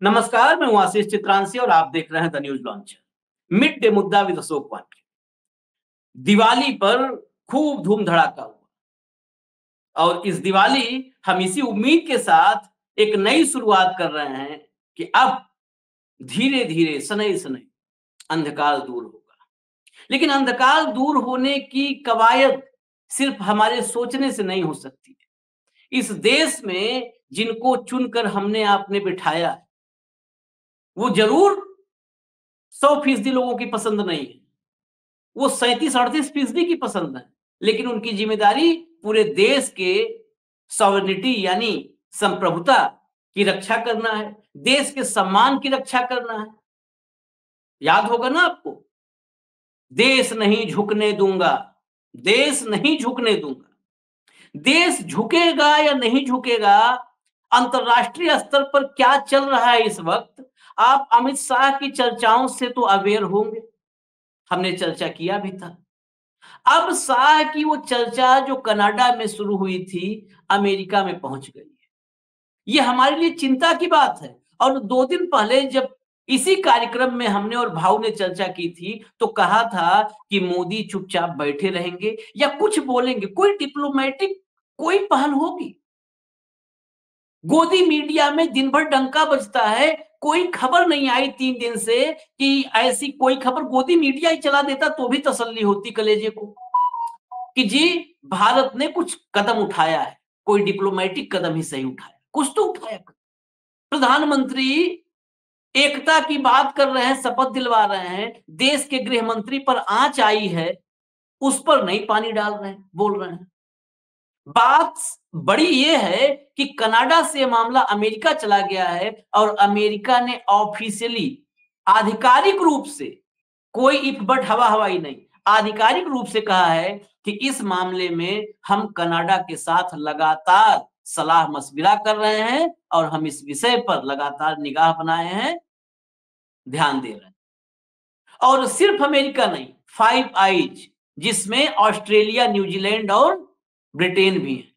नमस्कार, मैं हूं आशीष चित्रांशी और आप देख रहे हैं the news launcher. Mid day मुद्दा विद अशोक वानखेड़े। दिवाली पर खूब धूम धड़ाका हुआ और इस दिवाली हम इसी उम्मीद के साथ एक नई शुरुआत कर रहे हैं कि अब धीरे धीरे शनैः शनैः अंधकार दूर होगा। लेकिन अंधकार दूर होने की कवायद सिर्फ हमारे सोचने से नहीं हो सकती है। इस देश में जिनको चुनकर हमने आपने बिठाया है, वो जरूर 100% लोगों की पसंद नहीं है, वो 37-38% की पसंद है, लेकिन उनकी जिम्मेदारी पूरे देश के सॉवरेनिटी यानी संप्रभुता की रक्षा करना है, देश के सम्मान की रक्षा करना है। याद होगा ना आपको, देश नहीं झुकने दूंगा, देश नहीं झुकने दूंगा। देश झुकेगा या नहीं झुकेगा, अंतरराष्ट्रीय स्तर पर क्या चल रहा है इस वक्त, आप अमित शाह की चर्चाओं से तो अवेयर होंगे। हमने चर्चा किया भी था। अब शाह की वो चर्चा जो कनाडा में शुरू हुई थी, अमेरिका में पहुंच गई है। ये हमारे लिए चिंता की बात है। और 2 दिन पहले जब इसी कार्यक्रम में हमने और भाऊ ने चर्चा की थी, तो कहा था कि मोदी चुपचाप बैठे रहेंगे या कुछ बोलेंगे, कोई डिप्लोमेटिक कोई पहल होगी। गोदी मीडिया में दिन भर डंका बजता है, कोई खबर नहीं आई 3 दिन से कि ऐसी कोई खबर गोदी मीडिया ही चला देता तो भी तसल्ली होती कलेजे को कि जी भारत ने कुछ कदम उठाया है, कोई डिप्लोमेटिक कदम ही सही उठाया, कुछ तो उठाया। प्रधानमंत्री एकता की बात कर रहे हैं, शपथ दिलवा रहे हैं, देश के गृह मंत्री पर आंच आई है, उस पर नहीं पानी डाल रहे हैं, बोल रहे हैं। बात बड़ी ये है कि कनाडा से मामला अमेरिका चला गया है और अमेरिका ने ऑफिशियली आधिकारिक रूप से, कोई इफ बट हवा हवाई नहीं, आधिकारिक रूप से कहा है कि इस मामले में हम कनाडा के साथ लगातार सलाह मशविरा कर रहे हैं और हम इस विषय पर लगातार निगाह बनाए हैं, ध्यान दे रहे हैं। और सिर्फ अमेरिका नहीं, 5 आइज जिसमें ऑस्ट्रेलिया, न्यूजीलैंड और ब्रिटेन भी है,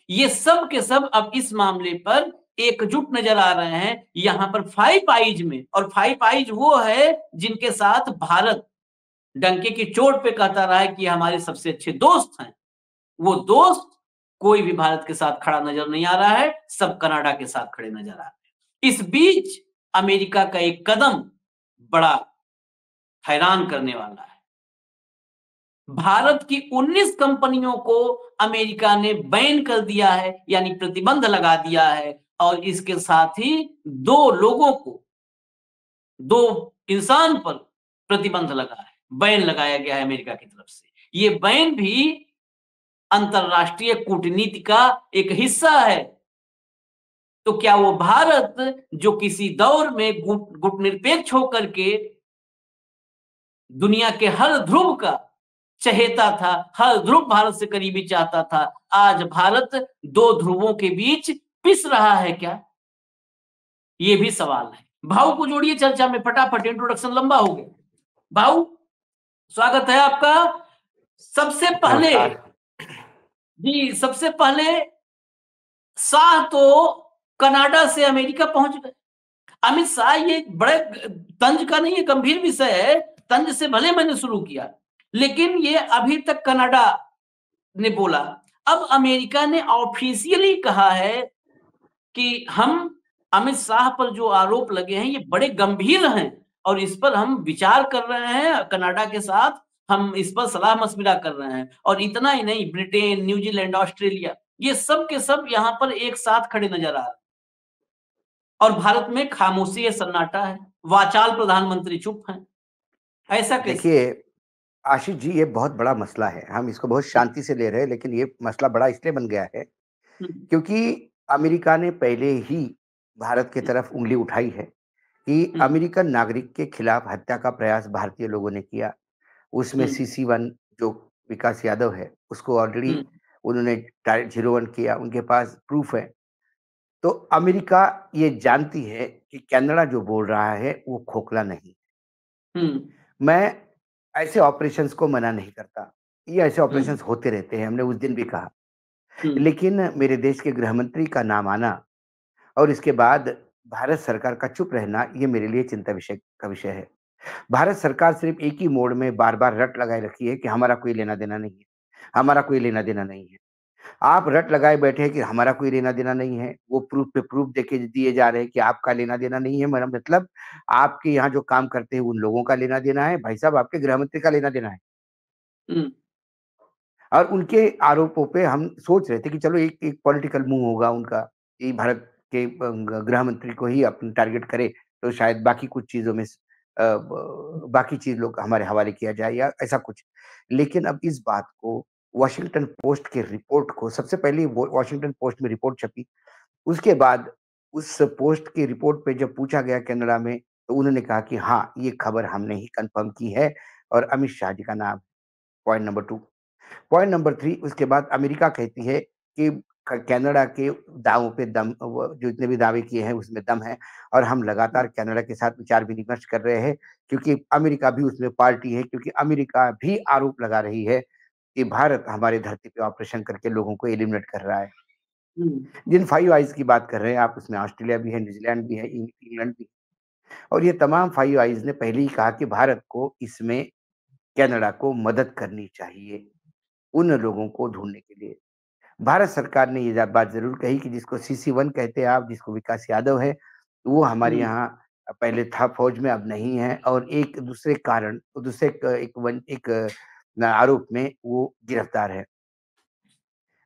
ये सब के सब अब इस मामले पर एकजुट नजर आ रहे हैं। यहां पर 5 आइज में, और 5 आइज वो है जिनके साथ भारत डंके की चोट पे कहता रहा है कि हमारे सबसे अच्छे दोस्त हैं, वो दोस्त कोई भी भारत के साथ खड़ा नजर नहीं आ रहा है, सब कनाडा के साथ खड़े नजर आ रहे हैं। इस बीच अमेरिका का एक कदम बड़ा हैरान करने वाला है। भारत की 19 कंपनियों को अमेरिका ने बैन कर दिया है, यानी प्रतिबंध लगा दिया है, और इसके साथ ही 2 लोगों को, 2 इंसान पर प्रतिबंध लगा है, बैन लगाया गया है अमेरिका की तरफ से। ये बैन भी अंतरराष्ट्रीय कूटनीति का एक हिस्सा है। तो क्या वो भारत जो किसी दौर में गुटनिरपेक्ष होकर के दुनिया के हर ध्रुव का चहेता था, हर ध्रुव भारत से करीबी चाहता था, आज भारत 2 ध्रुवों के बीच पिस रहा है क्या? ये भी सवाल है। भाऊ को जोड़िए चर्चा में फटाफट, इंट्रोडक्शन लंबा हो गया। भाऊ, स्वागत है आपका। सबसे पहले जी, सबसे पहले शाह तो कनाडा से अमेरिका पहुंच गए। अमित शाह, ये बड़े तंज का नहीं है, गंभीर विषय है, तंज से भले मैंने शुरू किया, लेकिन ये अभी तक कनाडा ने बोला। अब अमेरिका ने ऑफिशियली कहा है कि हम, अमित शाह पर जो आरोप लगे हैं ये बड़े गंभीर हैं और इस पर हम विचार कर रहे हैं, कनाडा के साथ हम इस पर सलाह मशविरा कर रहे हैं। और इतना ही नहीं, ब्रिटेन, न्यूजीलैंड, ऑस्ट्रेलिया, ये सब के सब यहां पर एक साथ खड़े नजर आ रहे हैं। और भारत में खामोशी है, सन्नाटा है, वाचाल प्रधानमंत्री चुप हैं। ऐसा कैसे? देखिए आशीष जी, ये बहुत बड़ा मसला है। हम इसको बहुत शांति से ले रहे हैं, लेकिन ये मसला बड़ा इसलिए बन गया है क्योंकि अमेरिका ने पहले ही भारत की तरफ उंगली उठाई है कि अमेरिकन नागरिक के खिलाफ हत्या का प्रयास भारतीय लोगों ने किया। उसमें CC1 जो विकास यादव है, उसको ऑलरेडी उन्होंने टारगेट 01 किया, उनके पास प्रूफ है। तो अमेरिका ये जानती है कि कनाडा जो बोल रहा है वो खोखला नहीं। मैं ऐसे ऑपरेशंस को मना नहीं करता, ये ऐसे ऑपरेशंस होते रहते हैं, हमने उस दिन भी कहा। लेकिन मेरे देश के गृह मंत्री का नाम आना और इसके बाद भारत सरकार का चुप रहना ये मेरे लिए चिंता विषय का विषय है। भारत सरकार सिर्फ़ एक ही मोड़ में बार-बार रट लगाए रखी है कि हमारा कोई लेना-देना नहीं है, हमारा कोई लेना-देना नहीं है। आप रट लगाए बैठे हैं कि हमारा कोई लेना-देना नहीं है, वो प्रूफ़ पे प्रूफ़ देके दिए जा रहे हैं कि आपका लेना-देना नहीं है, मेरा मतलब आपके यहाँ जो काम करते हैं उन लोगों का लेना-देना है, भाई साहब आपके गृहमंत्री का लेना-देना है। हुँ, और उनके आरोपों पे हम सोच रहे थे कि चलो एक एक पॉलिटिकल मूव होगा उनका, कि भारत के गृह मंत्री को ही अपन टारगेट करे, तो शायद बाकी कुछ चीज़ों में बाकी चीज़ लोग हमारे हवाले किया जाए या ऐसा कुछ। लेकिन अब इस बात को वॉशिंगटन पोस्ट के रिपोर्ट को सबसे पहले वो वॉशिंगटन पोस्ट में रिपोर्ट छपी, उसके बाद उस पोस्ट की रिपोर्ट पे जब पूछा गया कनाडा में, तो उन्होंने कहा कि हाँ, ये खबर हमने ही कन्फर्म की है और अमित शाह जी का नाम, पॉइंट नंबर 2। पॉइंट नंबर 3 उसके बाद अमेरिका कहती है कि कनाडा के दावों पे दम वो जो जितने भी दावे किए हैं उसमें दम है और हम लगातार कनाडा के साथ विचार-विमर्श कर रहे हैं क्योंकि अमेरिका भी उसमें पार्टी है क्योंकि अमेरिका भी आरोप लगा रही है कि भारत हमारी धरती पे ऑपरेशन करके लोगों को एलिमिनेट कर रहा है। हुँ, जिन 5 आइज़ की बात कर रहे हैं आप उसमें ऑस्ट्रेलिया भी है, न्यूज़ीलैंड भी है, इंग्लैंड भी है और ये तमाम 5 आइज़ ने पहले ही कहा कि भारत को इसमें कनाडा को मदद करनी चाहिए, उन लोगों को ढूँढने के लिए। भारत सरकार ने ये बात ज़रूर कही कि जिसको सीसी-1 कहते हैं आप, जिसको विकास यादव है, वो हमारे हुँ, यहाँ पहले था फ़ौज में, अब नहीं है और एक दूसरे कारण दूसरे क एक आरोप में वो गिरफ्तार है।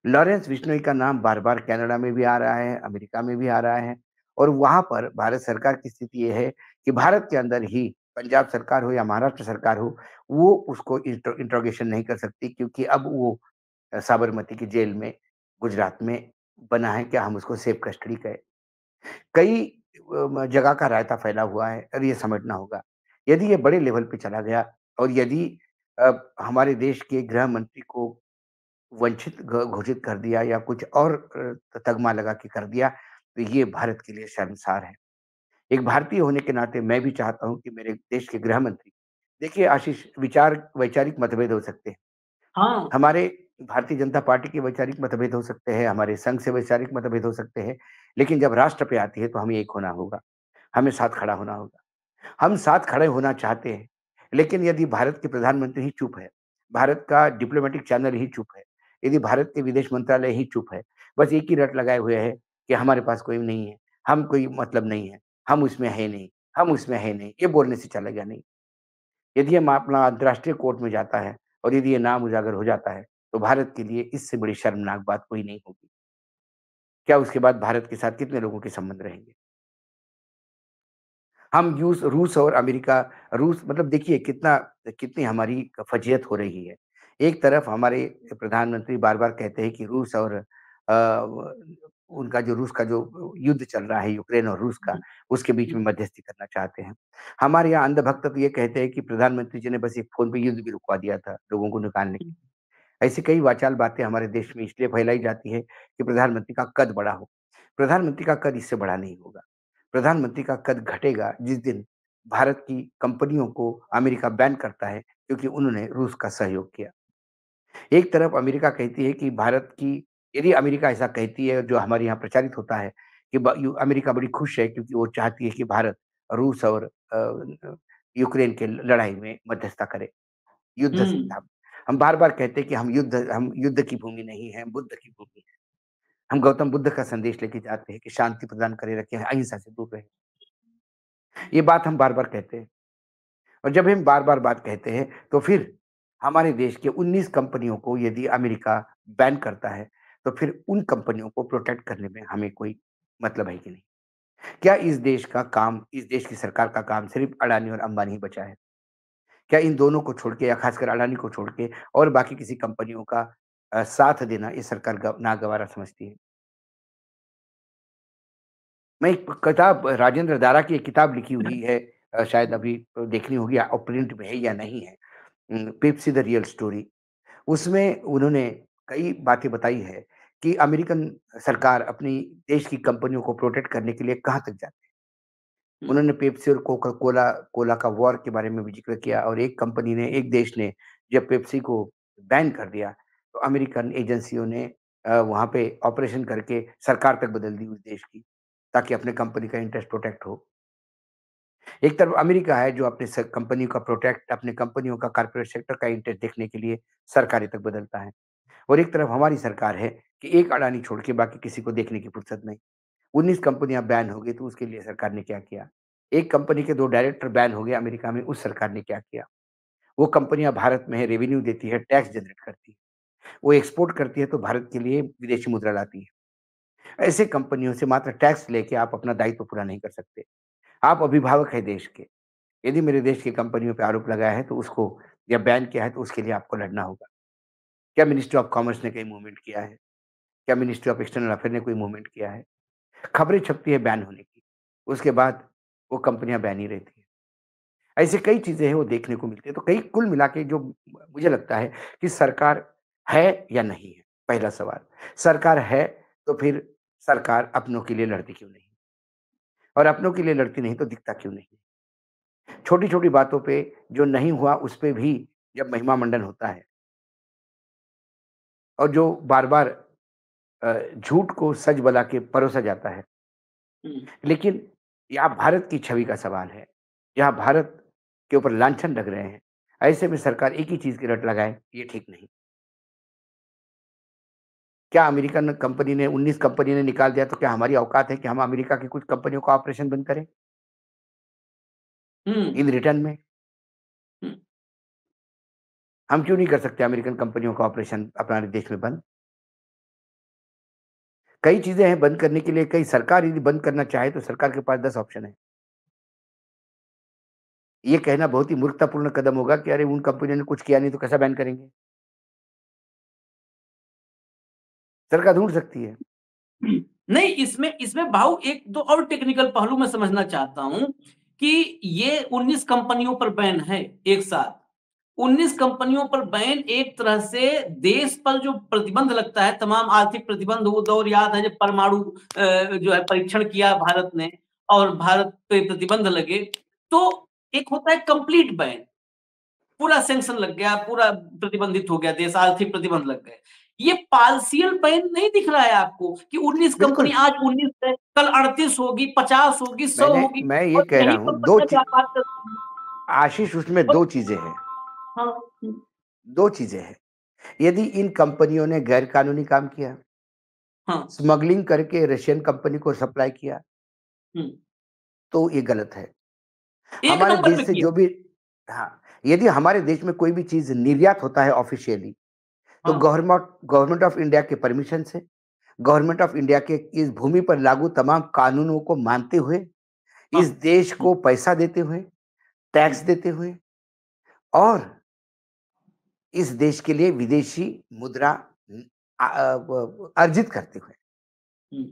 लॉरेंस बिश्नोई का नाम बार-बार कनाडा में भी आ रहा है, अमेरिका में भी आ रहा है और वहाँ पर भारत सरकार की स्थिति ये है कि भारत के अंदर ही पंजाब सरकार हो या महाराष्ट्र सरकार हो, वो उसको इंट्रोगेशन नहीं कर सकती क्योंकि अब वो साबरमती की जेल में गुजरात में बना है, क्या हम उसको सेफ कस्टडी कहें? कई जगह का रायता फैला हुआ है और ये समझना होगा। यदि ये बड़े लेवल पे चला गया और यदि हमारे देश के गृह मंत्री को वंचित घोषित कर दिया या कुछ और तगमा लगा के कर दिया, तो ये भारत के लिए शर्मसार है। एक भारतीय होने के नाते मैं भी चाहता हूँ कि मेरे देश के गृह मंत्री देखिए आशीष वैचारिक मतभेद हो सकते हैं। हाँ, हमारे भारतीय जनता पार्टी के वैचारिक मतभेद हो सकते हैं, हमारे संघ से वैचारिक मतभेद हो सकते हैं, लेकिन जब राष्ट्र पे आती है तो हमें एक होना होगा, हमें साथ खड़ा होना होगा। हम साथ खड़े होना चाहते हैं, लेकिन यदि भारत के प्रधानमंत्री ही चुप है, भारत का डिप्लोमैटिक चैनल ही चुप है, यदि भारत के विदेश मंत्रालय ही चुप है, बस एक ही रट लगाए हुए है कि हमारे पास कोई नहीं है, हम कोई मतलब नहीं है, हम उसमें है नहीं, हम उसमें है नहीं, ये बोलने से चलेगा नहीं। यदि ये मामला अंतर्राष्ट्रीय कोर्ट में जाता है और यदि ये नाम उजागर हो जाता है, तो भारत के लिए इससे बड़ी शर्मनाक बात कोई नहीं होगी। क्या उसके बाद भारत के साथ कितने लोगों के संबंध रहेंगे? हम रूस और अमेरिका रूस मतलब देखिए कितनी हमारी फजीहत हो रही है। एक तरफ हमारे प्रधानमंत्री बार-बार कहते हैं कि रूस और उनका जो रूस का जो युद्ध चल रहा है यूक्रेन और रूस का, उसके बीच में मध्यस्थी करना चाहते हैं। हमारे यहाँ अंधभक्त तो ये कहते हैं कि प्रधानमंत्री जी ने बस एक फ़ोन पे युद्ध भी रुकवा दिया था, लोगों को निकालने के लिए। ऐसी कई वाचाल बातें हमारे देश में इसलिए फैलाई जाती है कि प्रधानमंत्री का कद बड़ा हो। प्रधानमंत्री का कद इससे बड़ा नहीं होगा। प्रधानमंत्री का कद घटेगा जिस दिन भारत की कंपनियों को अमेरिका बैन करता है क्योंकि उन्होंने रूस का सहयोग किया। एक तरफ अमेरिका कहती है कि भारत की यदि अमेरिका ऐसा कहती है जो हमारे यहाँ प्रचारित होता है कि अमेरिका बड़ी खुश है क्योंकि वो चाहती है कि भारत रूस और यूक्रेन के लड़ाई में मध्यस्थता करे। युद्ध से हुँ, हम बार-बार कहते हैं कि हम युद्ध की भूमि नहीं हैं, बुद्ध की भूमि है। हम गौतम बुद्ध का संदेश लेके जाते हैं कि शांति प्रदान करे रखें, अहिंसा से दूर रहें। ये बात हम बार-बार कहते हैं और जब हम बार-बार बात कहते हैं, तो फिर हमारे देश के 19 कंपनियों को यदि अमेरिका बैन करता है, तो फिर उन कंपनियों को प्रोटेक्ट करने में हमें कोई मतलब है कि नहीं? क्या इस देश का काम, इस देश की सरकार का काम सिर्फ़ अडानी और अंबानी ही बचा है? क्या इन दोनों को छोड़ के या खासकर अडानी को छोड़ के और बाकी किसी कंपनियों का साथ देना ये सरकार नागवारा समझती है? मैं एक किताब राजेंद्र दारा की एक किताब लिखी हुई है शायद अभी देखनी होगी और प्रिंट में है या नहीं है। पेप्सी द रियल स्टोरी उसमें उन्होंने कई बातें बताई है कि अमेरिकन सरकार अपनी देश की कंपनियों को प्रोटेक्ट करने के लिए कहाँ तक जाती है। हुँ, उन्होंने पेप्सी और कोका कोला का वॉर के बारे में भी ज़िक्र किया और एक देश ने जब पेप्सी को बैन कर दिया, तो अमेरिकन एजेंसियों ने वहाँ पे ऑपरेशन करके सरकार तक बदल दी उस देश की। ताकि अपने कंपनी का इंटरेस्ट प्रोटेक्ट हो। एक तरफ अमेरिका है जो अपने कंपनी का प्रोटेक्ट, अपने कंपनियों का कॉर्पोरेट सेक्टर का इंटरेस्ट देखने के लिए सरकारें तक बदलता है। और एक तरफ हमारी सरकार है कि एक अडानी छोड़ के बाकी किसी को देखने की फुर्सत नहीं। 19 कंपनियां बैन हो गई तो उसके लिए सरकार ने क्या किया? एक कंपनी के 2 डायरेक्टर बैन हो गए अमेरिका में, उस सरकार ने क्या किया? वो कंपनियां भारत में है, रेवेन्यू देती है, टैक्स जनरेट करती है। वो एक्सपोर्ट करती है तो भारत के लिए विदेशी मुद्रा लाती है। ऐसे कंपनियों से मात्र टैक्स लेके आप अपना दायित्व पूरा नहीं कर सकते। आप अभिभावक हैं देश के। यदि मेरे देश की कंपनियों पे आरोप लगाया है तो उसको या बैन किया है तो उसके लिए आपको लड़ना होगा। क्या मिनिस्ट्री ऑफ कॉमर्स ने कहीं मूवमेंट किया है? क्या मिनिस्ट्री ऑफ एक्सटर्नल अफेयर ने कोई मूवमेंट किया है? खबरें छपती है बैन होने की, उसके बाद वो कंपनियाँ बैन ही रहती हैं। ऐसी कई चीज़ें हैं वो देखने को मिलती है। तो कई कुल मिला के जो मुझे लगता है कि सरकार है या नहीं है? पहला सवाल। सरकार है तो फिर सरकार अपनों के लिए लड़ती क्यों नहीं? और अपनों के लिए लड़ती नहीं तो दिखता क्यों नहीं? छोटी-छोटी बातों पे जो नहीं हुआ उस पे भी जब महिमा मंडन होता है और जो बार-बार झूठ को सच बना के परोसा जाता है। हुँ। लेकिन यहाँ भारत की छवि का सवाल है। यहाँ भारत के ऊपर लांछन लग रहे हैं। ऐसे में सरकार एक ही चीज़ की रट लगाए, ये ठीक नहीं। क्या अमेरिकन कंपनी ने 19 कंपनी ने निकाल दिया तो क्या हमारी औकात है कि हम अमेरिका की कुछ कंपनियों का ऑपरेशन बंद करें? हुँ, इन रिटर्न में हुँ। हम क्यों नहीं कर सकते अमेरिकन कंपनियों का ऑपरेशन अपने देश में बंद? कई चीज़ें हैं बंद करने के लिए, कई सरकार यदि बंद करना चाहे तो सरकार के पास 10 ऑप्शन है। ये कहना बहुत ही मूर्खतापूर्ण कदम होगा कि अरे उन कंपनियों ने कुछ किया नहीं तो कैसा बैन करेंगे? सरकार ढूँढ सकती है। नहीं, इसमें इसमें भाऊ 1-2 और टेक्निकल पहलू मैं समझना चाहता हूँ कि ये 19 कंपनियों पर बैन है एक साथ। 19 कंपनियों पर बैन एक तरह से देश पर जो प्रतिबंध लगता है, तमाम आर्थिक प्रतिबंध, वो दौर याद है जब परमाणु जो है परीक्षण किया भारत ने और भारत पे प्रतिबंध लगे। तो एक होता है कंप्लीट बैन, पूरा सैंक्शन लग गया, पूरा प्रतिबंधित हो गया देश, आर्थिक प्रतिबंध लग गए। ये पार्शियल बैन नहीं दिख रहा है आपको कि 19 कंपनी, बिल्कुल, आज 19 है, कल 38 होगी, 50 होगी, 100 होगी मैं ये और कह रहा यहीं हूँ पर 2 पता ची व्यापार करती है। आशीष उसमें और 2 चीज़ें हैं, हाँ, 2 चीज़ें हैं। यदि इन कंपनियों ने गैर कानूनी काम किया, हाँ, स्मगलिंग करके रशियन कंपनी को सप्लाई किया, हुँ, तो ये गलत है। एक हमारे नंबर देश पे से किया। जो भी हाँ, यदि हमारे देश में कोई भी चीज़ निर्यात होता है ऑफ़िशियली, तो हाँ, गवर्नमेंट ऑफ इंडिया के परमिशन से, गवर्नमेंट ऑफ इंडिया के इस भूमि पर लागू तमाम कानूनों को मानते हुए, हाँ, इस देश हुँ, को पैसा देते हुए, हुँ, टैक्स देते हुए और इस देश के लिए विदेशी मुद्रा अर्जित करते हुए। हुँ,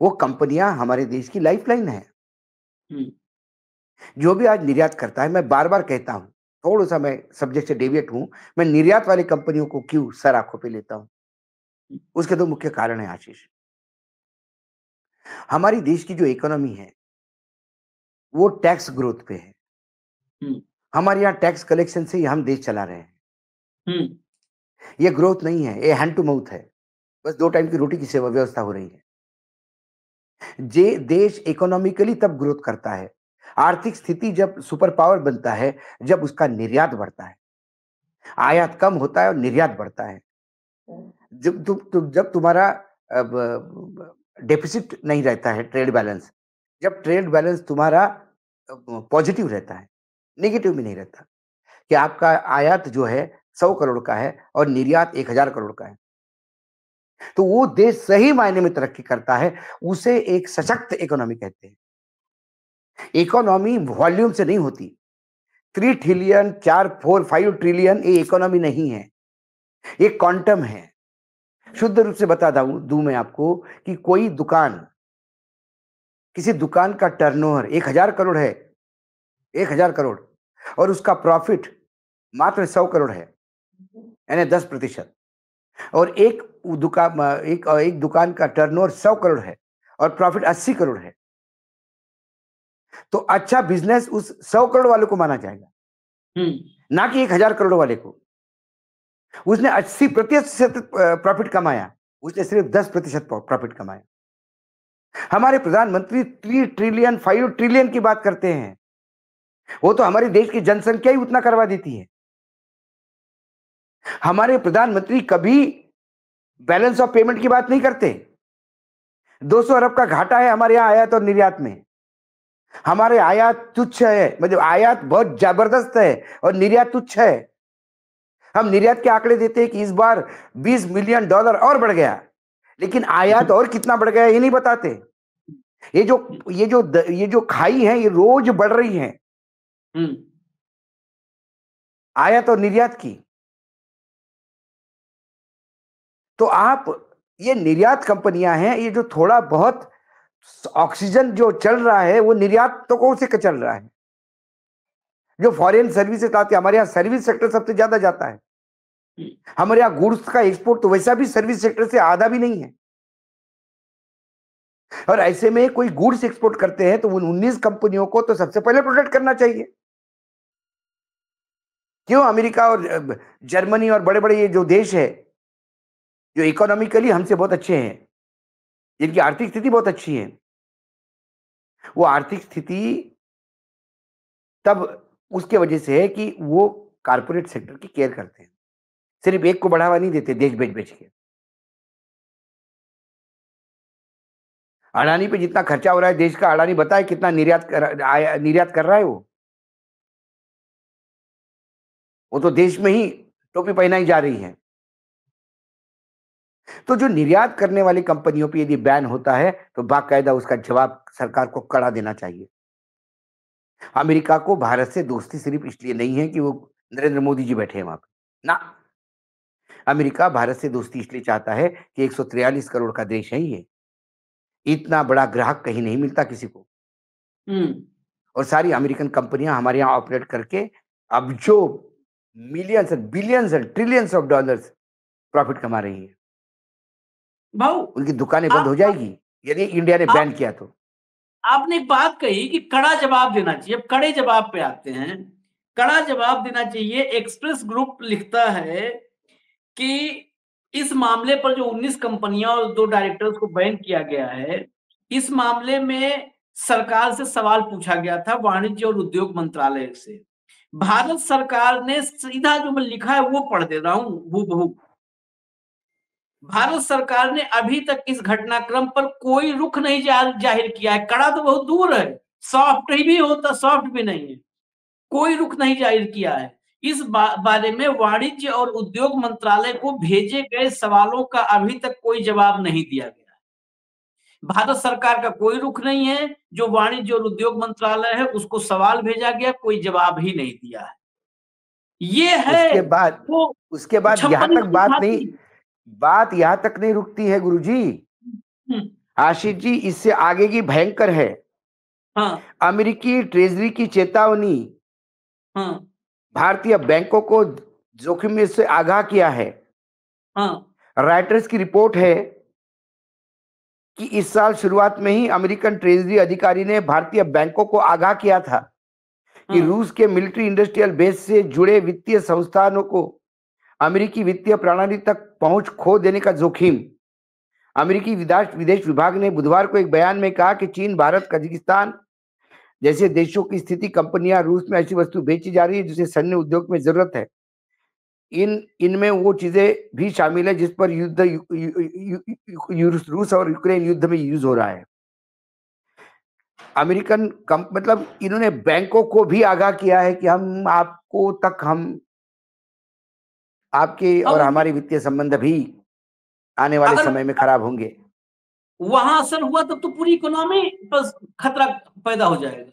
वो कंपनियाँ हमारे देश की लाइफ़लाइन है। हुँ, जो भी आज निर्यात करता है, मैं बार-बार कहता हूँ, थोड़ा-सा मैं सब्जेक्ट से डेविएट हूँ, मैं निर्यात वाली कंपनियों को क्यों सर आँखों पे लेता हूँ? हुँ, उसके 2 मुख्य कारण हैं आशीष। हमारी देश की जो इकोनॉमी है, वो टैक्स ग्रोथ पे है। हुँ, हमारे यहाँ टैक्स कलेक्शन से ही हम देश चला रहे हैं। हुँ, ये ग्रोथ नहीं है, ये हैंड टू माउथ है। बस 2 टाइम की रोटी की सेवा व्यवस्था हो रही है। जे देश इकोनॉमिकली तब ग्रोथ करता है, आर्थिक स्थिति जब सुपर पावर बनता है, जब उसका निर्यात बढ़ता है। आयात कम होता है और निर्यात बढ़ता है। जब तुम्हारा डेफिसिट नहीं रहता है ट्रेड बैलेंस, जब ट्रेड बैलेंस तुम्हारा पॉजिटिव रहता है, नेगेटिव में नहीं रहता, कि आपका आयात जो है 100 करोड़ का है और निर्यात 1000 करोड़ का है, तो वो देश सही मायने में तरक्की करता है, उसे एक सशक्त इकोनॉमी कहते हैं। इकोनॉमी वॉल्यूम से नहीं होती। 3 ट्रिलियन, 4, 4, 5 ट्रिलियन ये इकोनॉमी नहीं है, ये क्वांटम है। शुद्ध रूप से बता दूं मैं आपको कि कोई दुकान, किसी दुकान का टर्नओवर 1000 करोड़ है, 1000 करोड़ और उसका प्रॉफिट मात्र 100 करोड़ है, यानी 10% और एक दुकान का टर्नओवर 100 करोड़ है और प्रॉफिट 80 करोड़ है, तो अच्छा बिज़नेस उस 100 करोड़ वाले को माना जाएगा, हुँ, ना कि 1000 करोड़ वाले को। उसने 80% प्रॉफिट कमाया, उसने सिर्फ 10% प्रॉफिट कमाया। हमारे प्रधानमंत्री 3 ट्रिलियन 5 ट्रिलियन की बात करते हैं। वो तो हमारे देश की जनसंख्या ही उतना करवा देती है। हमारे प्रधानमंत्री कभी बैलेंस ऑफ पेमेंट की बात नहीं करते। 200 अरब का घाटा है हमारे यहाँ आयात और निर्यात में। हमारे आयात तुच्छ है, मतलब आयात बहुत जबरदस्त है और निर्यात तुच्छ है। हम निर्यात के आंकड़े देते हैं कि इस बार $20 मिलियन और बढ़ गया, लेकिन आयात और कितना बढ़ गया ये नहीं बताते। ये जो खाई है ये रोज बढ़ रही है, आयात और निर्यात की। तो आप ये निर्यात कंपनियां हैं, ये जो थोड़ा बहुत ऑक्सीजन जो चल रहा है वो निर्यातकों से चल रहा है। जो फॉरेन सर्विसेज आती है, हमारे यहाँ सर्विस सेक्टर सबसे ज्यादा जाता है। हमारे यहाँ गुड्स का एक्सपोर्ट तो वैसा भी सर्विस सेक्टर से आधा भी नहीं है। और ऐसे में कोई गुड्स एक्सपोर्ट करते हैं तो उन 19 कंपनियों को तो सबसे पहले प्रोटेक्ट करना चाहिए। क्यों अमेरिका और जर्मनी और बड़े बड़े ये जो देश है जो इकोनॉमिकली हमसे बहुत अच्छे हैं, जिनकी आर्थिक स्थिति बहुत अच्छी है, वो आर्थिक स्थिति तब उसके वजह से है कि वो कारपोरेट सेक्टर की केयर करते हैं, सिर्फ एक को बढ़ावा नहीं देते देश बेच बेच के। अडानी पे जितना खर्चा हो रहा है देश का, अडानी बताए कितना निर्यात कर रहा है। वो तो देश में ही टोपी पहनाई जा रही है। तो जो निर्यात करने वाली कंपनियों पे यदि बैन होता है तो बाकायदा उसका जवाब सरकार को कड़ा देना चाहिए। अमेरिका को भारत से दोस्ती सिर्फ इसलिए नहीं है कि वो नरेंद्र मोदी जी बैठे हैं वहां पे, ना। अमेरिका भारत से दोस्ती इसलिए चाहता है कि 143 करोड़ का देश है ये, इतना बड़ा ग्राहक कहीं नहीं मिलता किसी को। और सारी अमेरिकन कंपनियां हमारे यहाँ ऑपरेट करके अब जो millions billions trillions of dollars profit कमा रही है। भाऊ, उनकी दुकानें बंद हो जाएगी यदि इंडिया ने बैन किया तो। आपने एक बात कही कि कड़ा जवाब देना चाहिए। अब कड़े जवाब पे आते हैं। कड़ा जवाब देना चाहिए। एक्सप्रेस ग्रुप लिखता है कि इस मामले पर जो 19 कंपनियां और 2 डायरेक्टर्स को बैन किया गया है, इस मामले में सरकार से सवाल पूछा गया था वाणिज्य और उद्योग मंत्रालय से। भारत सरकार ने सीधा जो मैं लिखा है वो पढ़ दे रहा हूं हूबहू। भारत सरकार ने अभी तक इस घटनाक्रम पर कोई रुख नहीं जाहिर किया है। कड़ा तो बहुत दूर है, सॉफ्ट ही भी होता, सॉफ्ट भी नहीं है। कोई रुख नहीं जाहिर किया है। इस बारे में वाणिज्य और उद्योग मंत्रालय को भेजे गए सवालों का अभी तक कोई जवाब नहीं दिया गया। भारत सरकार का कोई रुख नहीं है। जो वाणिज्य और उद्योग मंत्रालय है उसको सवाल भेजा गया, कोई जवाब ही नहीं दिया है। ये है उसके बाद यहां तक बात यहां तक नहीं रुकती है गुरुजी। आशीष जी, इससे आगे की भयंकर है। हाँ। अमेरिकी ट्रेजरी की चेतावनी। हाँ। भारतीय बैंकों को जोखिम में से आगाह किया है। हाँ। राइटर्स की रिपोर्ट है कि इस साल शुरुआत में ही अमेरिकन ट्रेजरी अधिकारी ने भारतीय बैंकों को आगाह किया था कि रूस के मिलिट्री इंडस्ट्रियल बेस से जुड़े वित्तीय संस्थानों को अमेरिकी वित्तीय प्रणाली तक पहुंच खो देने का जोखिम। अमेरिकी विदेश विभाग ने बुधवार को एक बयान में कहा कि चीन, भारत, कजाकिस्तान जैसे देशों की स्थिति कंपनियां रूस में ऐसी वस्तु बेची जा रही है जिसे सैन्य उद्योग में जरूरत है। इनमें वो चीजें भी शामिल है जिस पर रूस और यूक्रेन युद्ध में यूज हो रहा है। अमेरिकन मतलब इन्होंने बैंकों को भी आगाह किया है कि हम आपके और हमारे वित्तीय संबंध भी आने वाले समय में खराब होंगे। वहां असर हुआ तब तो पूरी इकोनॉमी पर खतरा पैदा हो जाएगा।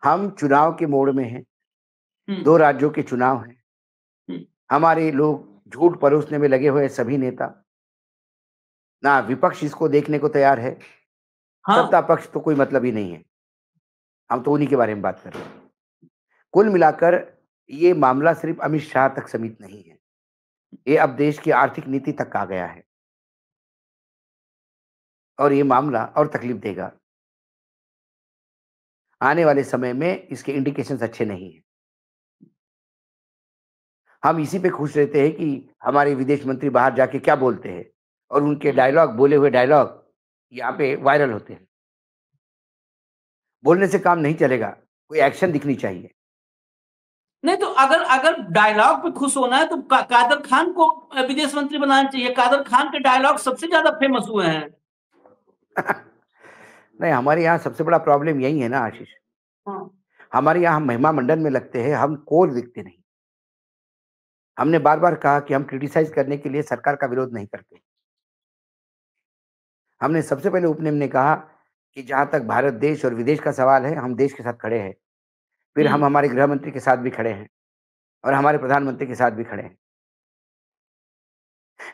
हम चुनाव के मोड़ में हैं। 2 राज्यों के चुनाव हैं। हमारे लोग झूठ परोसने में लगे हुए, सभी नेता। ना विपक्ष इसको देखने को तैयार है। सत्ता पक्ष तो कोई मतलब ही नहीं है। हम तो उन्हीं के बारे में बात कर रहे हैं। कुल मिलाकर ये मामला सिर्फ अमित शाह तक सीमित नहीं है, ये अब देश की आर्थिक नीति तक आ गया है और ये मामला और तकलीफ देगा। आने वाले समय में इसके इंडिकेशंस अच्छे नहीं हैं। हम इसी पे खुश रहते हैं कि हमारे विदेश मंत्री बाहर जाके क्या बोलते हैं। और उनके डायलॉग, बोले हुए डायलॉग यहाँ पे वायरल होते हैं। बोलने से काम नहीं चलेगा, कोई एक्शन दिखनी चाहिए। नहीं तो अगर अगर डायलॉग पे खुश होना है तो कादर खान को विदेश मंत्री बनाना चाहिए। कादर खान के डायलॉग सबसे ज्यादा फेमस हुए हैं। नहीं, हमारे यहाँ सबसे बड़ा प्रॉब्लम यही है ना आशीष। हाँ। हमारे यहाँ हम महिमा मंडन में लगते हैं, हम कोर दिखते नहीं। हमने बार बार कहा कि हम क्रिटिसाइज करने के लिए सरकार का विरोध नहीं करते। हमने सबसे पहले ओपनिंग में कहा कि जहां तक भारत देश और विदेश का सवाल है, हम देश के साथ खड़े हैं। फिर हम हमारे गृह मंत्री के साथ भी खड़े हैं और हमारे प्रधानमंत्री के साथ भी खड़े हैं।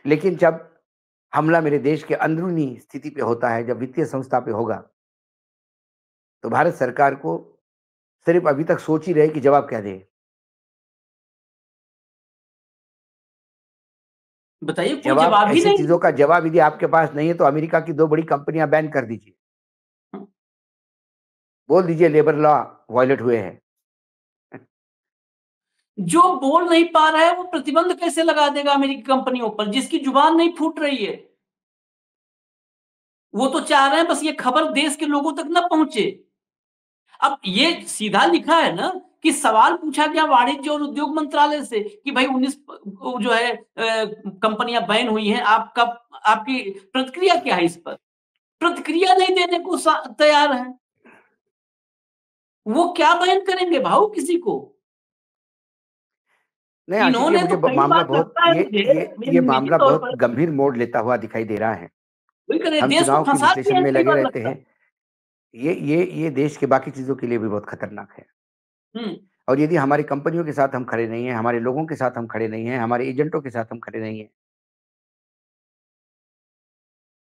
लेकिन जब हमला मेरे देश के अंदरूनी स्थिति पे होता है, जब वित्तीय संस्था पे होगा, तो भारत सरकार को सिर्फ अभी तक सोच ही रहे कि जवाब क्या दे। बताइए, कोई जवाब, जवाब ही ऐसी नहीं। चीजों का जवाब यदि आपके पास नहीं है तो अमेरिका की 2 बड़ी कंपनियां बैन कर दीजिए। बोल दीजिए लेबर लॉ वायलेट हुए हैं। जो बोल नहीं पा रहा है वो प्रतिबंध कैसे लगा देगा अमेरिकी कंपनियों पर, जिसकी जुबान नहीं फूट रही है? वो तो चाह रहे हैं बस ये खबर देश के लोगों तक न पहुंचे। अब ये सीधा लिखा है ना कि सवाल पूछा गया वाणिज्य और उद्योग मंत्रालय से कि भाई 19 जो है कंपनियां बैन हुई हैं, आपका आपकी प्रतिक्रिया क्या है इस पर? प्रतिक्रिया नहीं देने को तैयार है। वो क्या बैन करेंगे भाऊ किसी को? नहीं आशीष, ये इन्होंने मुझे तो कई मामला बार बहुत लगता है मुझे, ये निजी मामला तौर बहुत पर गंभीर मोड़ लेता हुआ दिखाई दे रहा है। वही करे, हम देश को चुनाव की फंसा दिया विश्लेषण है में कई लगे बार रहते लगता है। हैं। ये देश के बाकी चीजों के लिए भी बहुत खतरनाक है। हम्म। और यदि हमारी कंपनियों के साथ हम खड़े नहीं हैं, हमारे लोगों के साथ हम खड़े नहीं हैं, हमारे एजेंटों के साथ हम खड़े नहीं हैं,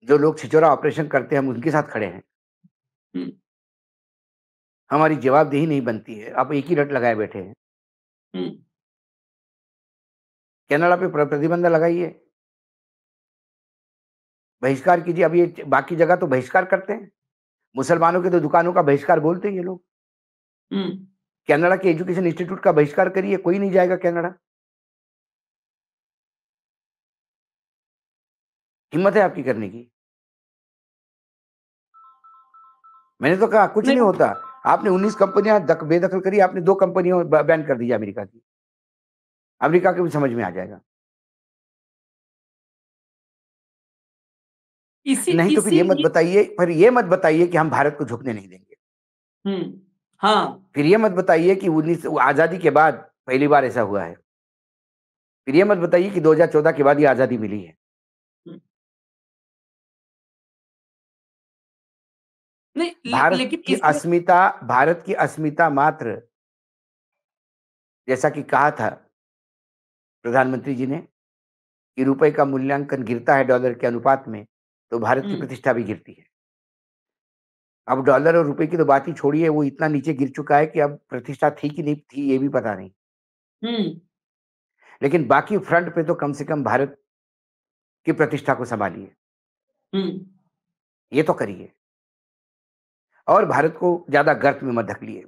जो लोग छिछोरा ऑपरेशन करते हैं हम उनके साथ खड़े हैं, हम्म। हमारी जवाबदेही नहीं बनती है। आप एक ही रट लगाए बैठे हैं। हम्म। कनाडा पे प्रतिबंध लगाइए, बहिष्कार कीजिए। अब ये बाकी जगह तो बहिष्कार करते हैं, मुसलमानों के तो दुकानों का बहिष्कार बोलते हैं ये लोग। हम्म। कनाडा के एजुकेशन इंस्टीट्यूट का बहिष्कार करिए, कोई नहीं जाएगा कनाडा। हिम्मत है आपकी करने की? मैंने तो कहा कुछ नहीं नहीं, होता। आपने 19 कंपनियां बेदखल करी, आपने 2 कंपनियों बैन कर दी अमेरिका की। अमेरिका के भी समझ में आ जाएगा। नहीं तो फिर ये मत इसीलिए। बताइए, कि हम भारत को झुकने नहीं देंगे। हाँ। फिर ये मत बताइए कि 19 आजादी के बाद पहली बार ऐसा हुआ है। फिर ये मत बताइए कि 2014 के बाद ये आजादी मिली है। हम्म। नहीं, लेकिन इसमें भारत की अस्मिता मात्र, जैसा कि कहा था प्रधानमंत्री जी ने कि रुपए का मूल्यांकन गिरता है डॉलर के अनुपात में, तो भारत की प्रतिष्ठा भी गिरती है। अब डॉलर और रुपए की तो बात ही छोड़िए, वो इतना नीचे गिर चुका है कि अब प्रतिष्ठा थी कि नहीं थी ये भी पता नहीं। लेकिन बाकी फ्रंट पे तो कम से कम भारत की प्रतिष्ठा को संभालिए, ये तो करिए। और भारत को ज्यादा गर्त में मत ढकलिए।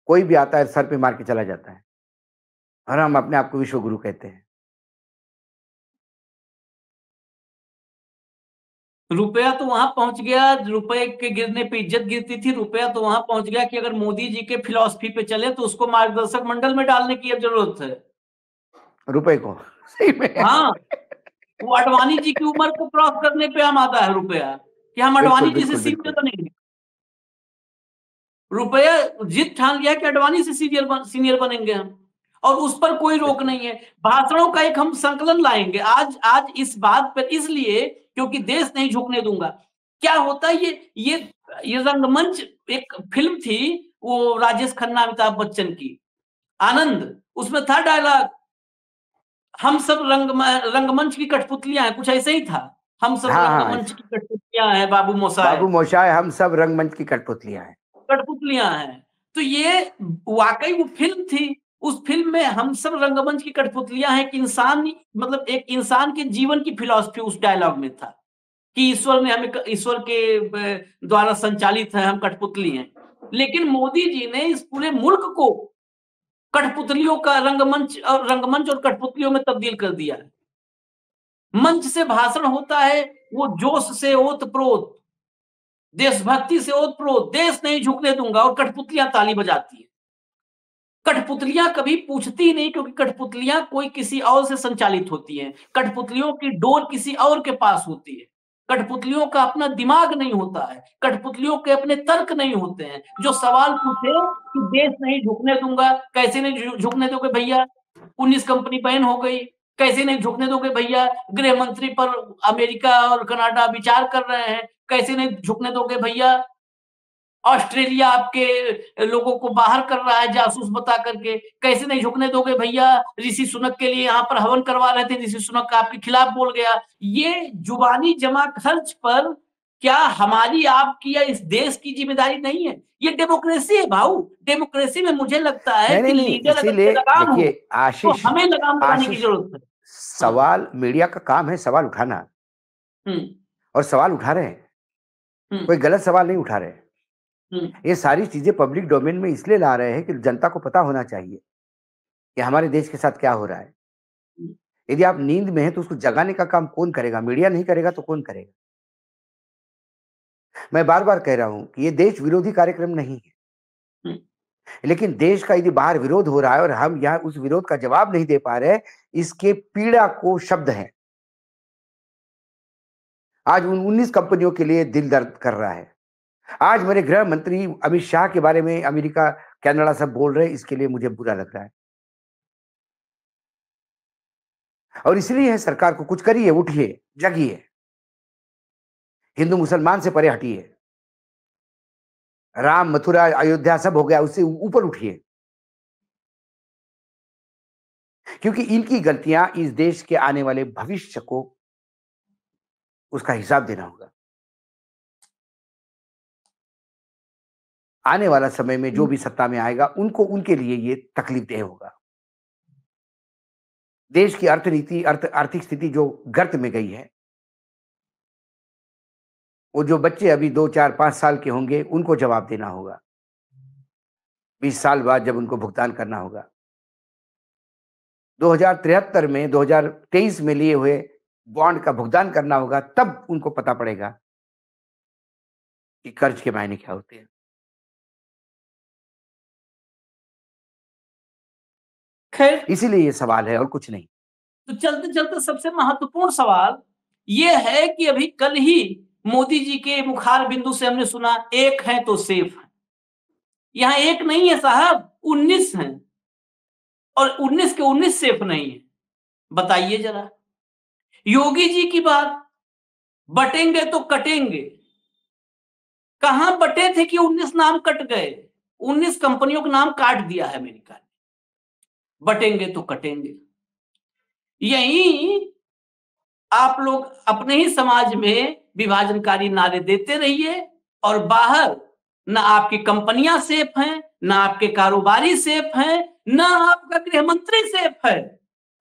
कोई भी आता है सर पे मार के चला जाता है और हम अपने आप को विश्व गुरु कहते हैं। रुपया तो वहां पहुंच गया, रुपए के गिरने पे इज्जत गिरती थी। रुपया तो वहां पहुंच गया कि अगर मोदी जी के फिलॉसफी पे चले तो उसको मार्गदर्शक मंडल में डालने की अब जरूरत है। रुपए को सही में हाँ, वो अडवाणी जी की उम्र को क्रॉस करने पे आमादा है रुपया कि हम बिल्कुल अडवाणी जी से बिल्कुल सीनियर बिल्कुल। बनेंगे। रुपया जिद ठान लिया कि अडवाणी से सीनियर बनेंगे हम, और उस पर कोई रोक बिल्कुल नहीं है। भाषणों का एक हम संकलन लाएंगे आज आज इस बात पर, इसलिए क्योंकि देश नहीं झुकने दूंगा। क्या होता है ये रंगमंच एक फिल्म थी, वो राजेश खन्ना अमिताभ बच्चन की, आनंद। उसमें था डायलॉग, हम सब रंगमंच की कठपुतलियां हैं, कुछ ऐसे ही था। हम सब हाँ हाँ, रंगमंच की कठपुतलियां हैं बाबू मोसाय, बाबू मोशाय हम सब रंगमंच की कठपुतलियां हैं। कठपुतलियां हैं। तो ये वाकई वो फिल्म थी। उस फिल्म में हम सब रंगमंच की कठपुतलियां हैं कि इंसान, मतलब एक इंसान के जीवन की फिलॉसफी उस डायलॉग में था कि ईश्वर ने हमें, ईश्वर के द्वारा संचालित है, हम कठपुतली हैं। लेकिन मोदी जी ने इस पूरे मुल्क को कठपुतलियों का रंगमंच और कठपुतलियों में तब्दील कर दिया है। मंच से भाषण होता है, वो जोश से ओतप्रोत, देशभक्ति से ओतप्रोत, देश नहीं झुकने दूंगा, और कठपुतलियां ताली बजाती है। कठपुतलियां कभी पूछती नहीं, क्योंकि कठपुतलियां कोई किसी और से संचालित होती हैं। कठपुतलियों की डोर किसी और के पास होती है। कठपुतलियों का अपना दिमाग नहीं होता है, कठपुतलियों के अपने तर्क नहीं होते हैं। जो सवाल पूछे कि देश नहीं झुकने दूंगा, कैसे नहीं झुकने दोगे भैया, 19 कंपनी बैन हो गई, कैसे नहीं झुकने दोगे भैया, गृह मंत्री पर अमेरिका और कनाडा विचार कर रहे हैं, कैसे नहीं झुकने दोगे भैया, ऑस्ट्रेलिया आपके लोगों को बाहर कर रहा है जासूस बता करके, कैसे नहीं झुकने दोगे भैया, ऋषि सुनक के लिए यहाँ पर हवन करवा रहे थे, ऋषि सुनक का आपके खिलाफ बोल गया। ये जुबानी जमा खर्च पर क्या हमारी आपकी या इस देश की जिम्मेदारी नहीं है? ये डेमोक्रेसी है भाऊ। डेमोक्रेसी में मुझे लगता है कि लीडर अगर लगाम हो तो हमें लगाम लगाने की जरूरत है। सवाल मीडिया का काम है सवाल उठाना, और सवाल उठा रहे हैं, कोई गलत सवाल नहीं उठा रहे। ये सारी चीजें पब्लिक डोमेन में इसलिए ला रहे हैं कि जनता को पता होना चाहिए कि हमारे देश के साथ क्या हो रहा है। यदि आप नींद में हैं तो उसको जगाने का काम कौन करेगा? मीडिया नहीं करेगा तो कौन करेगा? मैं बार-बार कह रहा हूं कि ये देश विरोधी कार्यक्रम नहीं है, लेकिन देश का यदि बाहर विरोध हो रहा है और हम यहाँ उस विरोध का जवाब नहीं दे पा रहे, इसके पीड़ा को शब्द हैं। आज उन 19 कंपनियों के लिए दिल दर्द कर रहा है। आज मेरे गृह मंत्री अमित शाह के बारे में अमेरिका, कनाडा सब बोल रहे हैं, इसके लिए मुझे बुरा लग रहा है। और इसलिए सरकार को कुछ करिए, उठिए, जगिए, हिंदू मुसलमान से परे हटिए। राम, मथुरा, अयोध्या सब हो गया, उससे ऊपर उठिए, क्योंकि इनकी गलतियां इस देश के आने वाले भविष्य को उसका हिसाब देना होगा। आने वाला समय में जो भी सत्ता में आएगा उनको, उनके लिए ये तकलीफदेह होगा। देश की अर्थनीति, आर्थिक स्थिति जो गर्त में गई है, वो जो बच्चे अभी 2, 4, 5 साल के होंगे उनको जवाब देना होगा। 20 साल बाद जब उनको भुगतान करना होगा। 2073 में, 2023 में लिए हुए बॉन्ड का भुगतान करना होगा, तब उनको पता पड़ेगा कि कर्ज के मायने क्या होते हैं। खैर, इसीलिए ये सवाल है और कुछ नहीं। तो चलते चलते सबसे महत्वपूर्ण सवाल ये है कि अभी कल ही मोदी जी के मुखार बिंदु से हमने सुना, एक है तो सेफ है। यहां एक नहीं है साहब, 19 हैं, और 19 के 19 सेफ नहीं है। बताइए जरा। योगी जी की बात, बटेंगे तो कटेंगे, कहां बटे थे कि 19 नाम कट गए? 19 कंपनियों का नाम काट दिया है अमेरिका ने। बटेंगे तो कटेंगे। यही आप लोग अपने ही समाज में विभाजनकारी नारे देते रहिए, और बाहर ना आपकी कंपनियां सेफ हैं, ना आपके कारोबारी सेफ हैं, ना आपका गृह मंत्री सेफ है।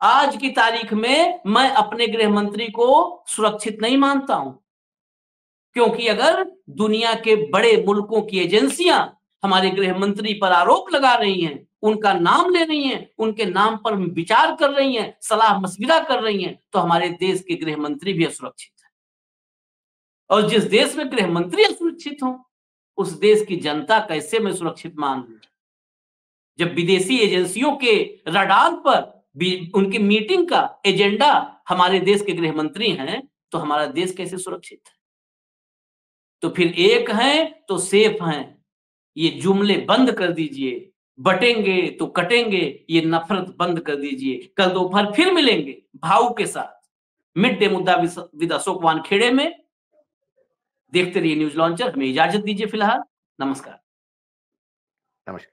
आज की तारीख में मैं अपने गृह मंत्री को सुरक्षित नहीं मानता हूं, क्योंकि अगर दुनिया के बड़े मुल्कों की एजेंसियां हमारे गृह मंत्री पर आरोप लगा रही हैं, उनका नाम ले रही हैं, उनके नाम पर विचार कर रही हैं, सलाह मशविरा कर रही हैं, तो हमारे देश के गृह मंत्री भी असुरक्षित है। और जिस देश में गृह मंत्री असुरक्षित हो, उस देश की जनता कैसे मैं सुरक्षित मान लूं? जब विदेशी एजेंसियों के रडार पर उनकी मीटिंग का एजेंडा हमारे देश के गृह मंत्री हैं, तो हमारा देश कैसे सुरक्षित है? तो फिर एक हैं तो सेफ हैं, ये जुमले बंद कर दीजिए। बटेंगे तो कटेंगे, ये नफरत बंद कर दीजिए। कल दोपहर फिर मिलेंगे भाऊ के साथ मिड डे मुद्दा विद अशोक वानखेड़े में। देखते रहिए न्यूज लॉन्चर। हमें इजाजत दीजिए फिलहाल। नमस्कार। नमस्कार।